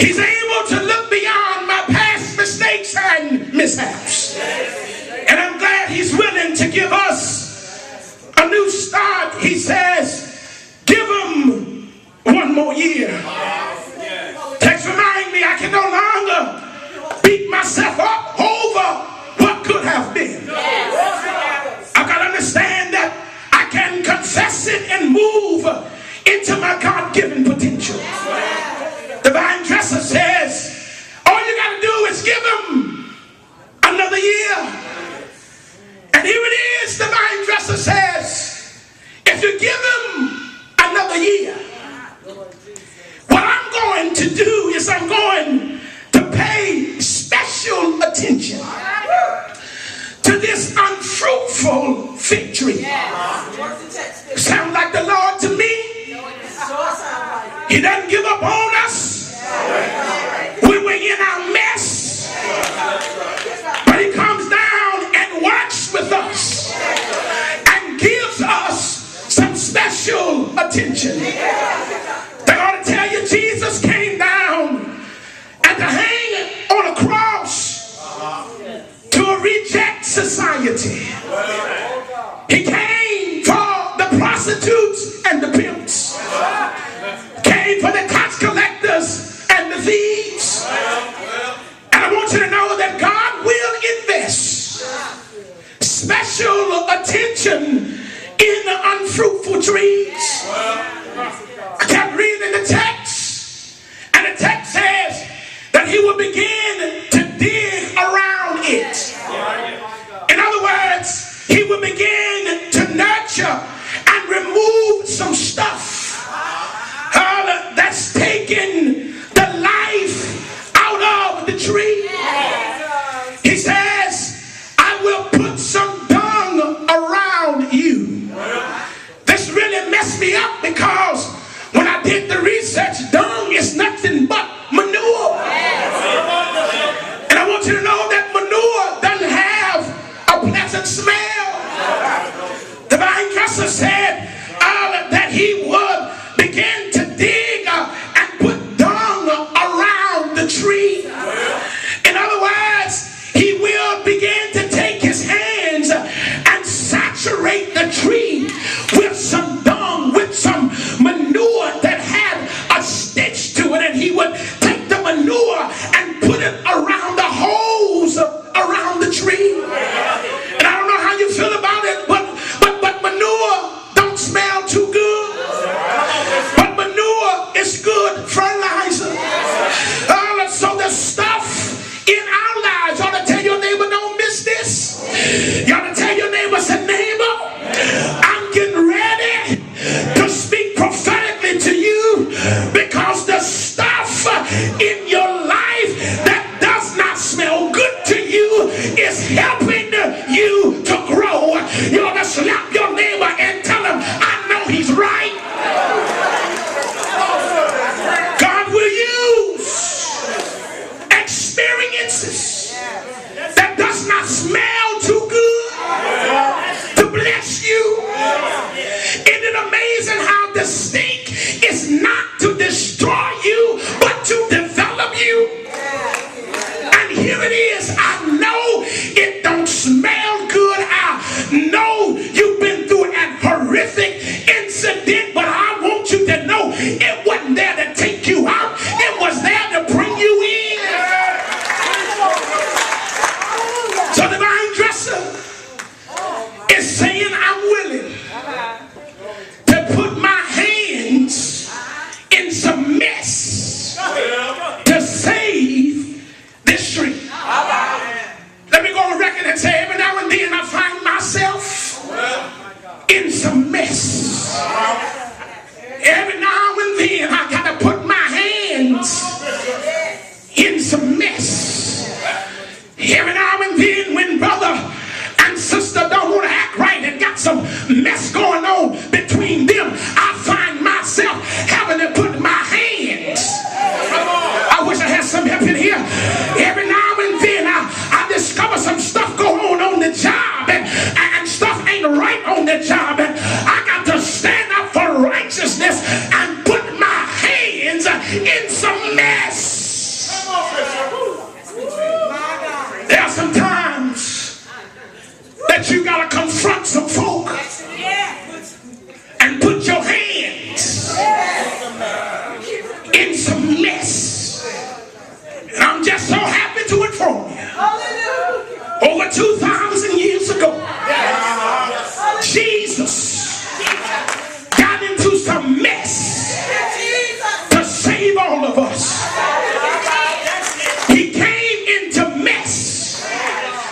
He's able to look beyond my past mistakes and mishaps. And I'm glad he's willing to give us a new start. He says, give him one more year. Text remind me I can no longer beat myself up over what could have been. I've got to understand that I can confess it and move into my God-given potential. The vine dresser says, all you got to do is give him another year. And here it is, the vine dresser says, if you give him another year, what I'm going to do is I'm going to pay special attention to this unfruitful fig tree. Sound like the Lord to me? He doesn't give up on us when we're in our mess, but he comes down and works with us and gives us some special attention. They ought to tell you Jesus came down and to hang on a cross to a reject society. He came for the prostitutes and the pimps. Came for the tax collectors and the thieves. And I want you to know that God will invest special attention in the unfruitful trees. I kept reading the text, and the text says that he will begin to dig around it. In other words, he will begin to nurture and remove some stuff that's taken the life out of the tree. He says, I will put some dung around you. This really messed me up because when I did the research, dung is nothing but manure. And I want you to know that manure doesn't have a pleasant smell. The vine dresser said that he would begin to dig and put dung around the tree. In other words, he will begin to take his hands and saturate the tree with some dung, with some manure that had a stitch to it, and he would take the manure and put it around the holes around the tree. And I don't know how you feel about it, but manure don't smell too good. But manure is good fertilizer. So the stuff in our lives, you ought to tell your neighbor, don't miss this. You ought to tell your neighbor, say, neighbor, I'm getting ready to speak prophetically to you, because the stuff in your life that does not smell good to you is helping you to grow. You ought to slap your neighbor and tell him, I know he's right. God will use experiences that does not smell too good to bless you. Isn't it amazing how the stink is not to destroy you, but to develop you? And here it is. I know it don't smell good. I know you've been through an horrific incident, but I want you to know it wasn't there to take you out. It was there to bring you in. So the vine dresser is saying, I'm willing to put my hands in some mess to save this tree. Let me go on record and say, every now and then I find myself in some mess. Every now and then I got to put my hands in some mess. Every now and then when brother and sister don't want to act right and got some mess going on between them, I find myself having to put my hands. I wish I had some help in here. Every now and then I discover some stuff going on the job, and stuff ain't right on the job, and I got to stand up for righteousness and put my hands in some mess. over 2,000 years ago, Jesus got into some mess to save all of us. He came into mess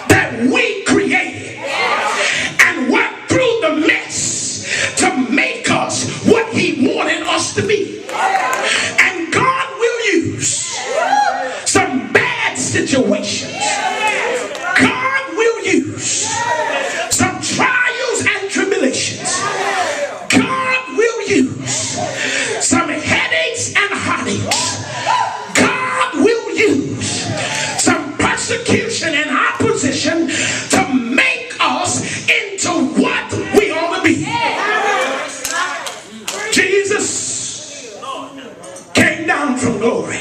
that we created and worked through the mess to make us what he wanted us to be. And God will use some bad situations. God will use some trials and tribulations. God will use some headaches and heartaches. God will use some persecution and opposition to make us into what we ought to be. Jesus came down from glory,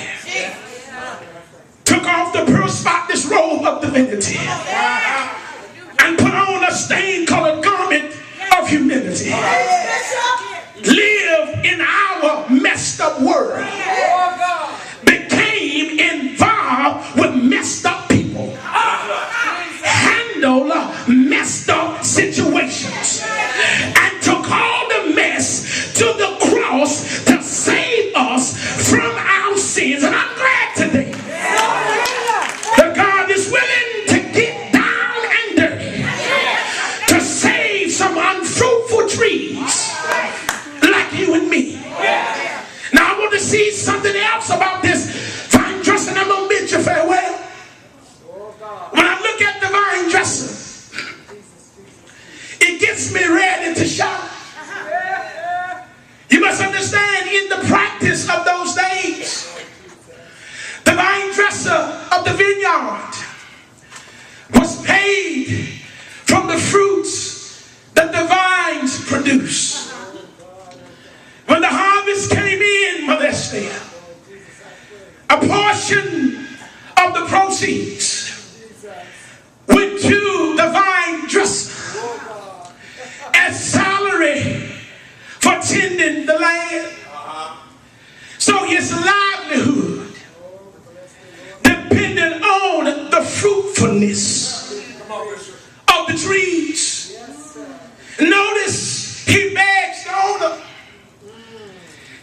took off the pearl spotless robe of divinity, and put on a stain-colored garment of humility. Lived in our messed up world, became involved with messed up people, handled messed up situations, and took all the mess to the cross to save us from our sins. And I'm glad today that God is willing to get down and dirty to save some unfruitful trees like you and me. Now I want to see something else about this vine dresser, and I'm going to bid you farewell. When I look at the vine dresser, it gets me ready to shout. You must understand, in the practice of those days, the vine dresser of the vineyard was paid from the fruits that the vines produce. When the harvest came in, Modestia, a portion of the proceeds went to the vine dresser as salary for tending the land. So his livelihood depended on the fruitfulness of the trees. Notice he begs the owner.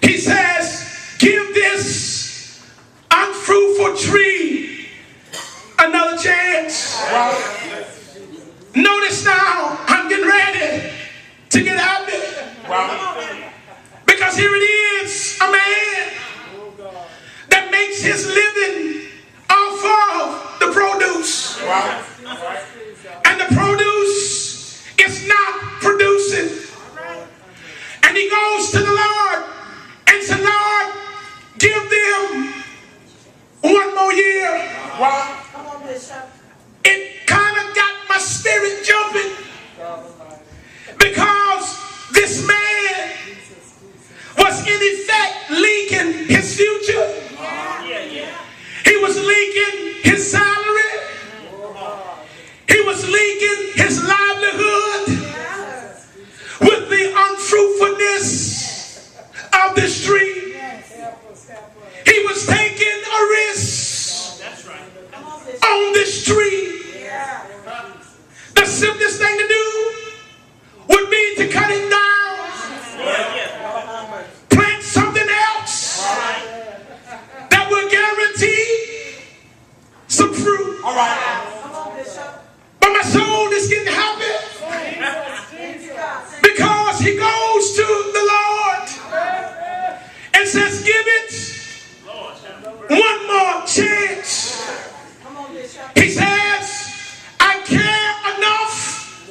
He says, give this unfruitful tree another chance. Notice now, I'm getting ready to get out there. Because here it is, a man that makes his living off of the produce. And the produce is not producing. And he goes to the Lord and said, Lord, give them one more year. It kind of got my spirit jumping, because this man was in effect leaking his future. He was leaking his salary. He was leaking his livelihood with the unfruitfulness of this tree. He was taking a risk on this tree. The simplest thing to do would be to cut it down, plant something else that will guarantee some fruit. But my soul is getting happy because he goes to the Lord and says, give it one more chance. He says, I care enough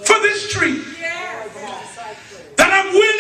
for this tree that I'm willing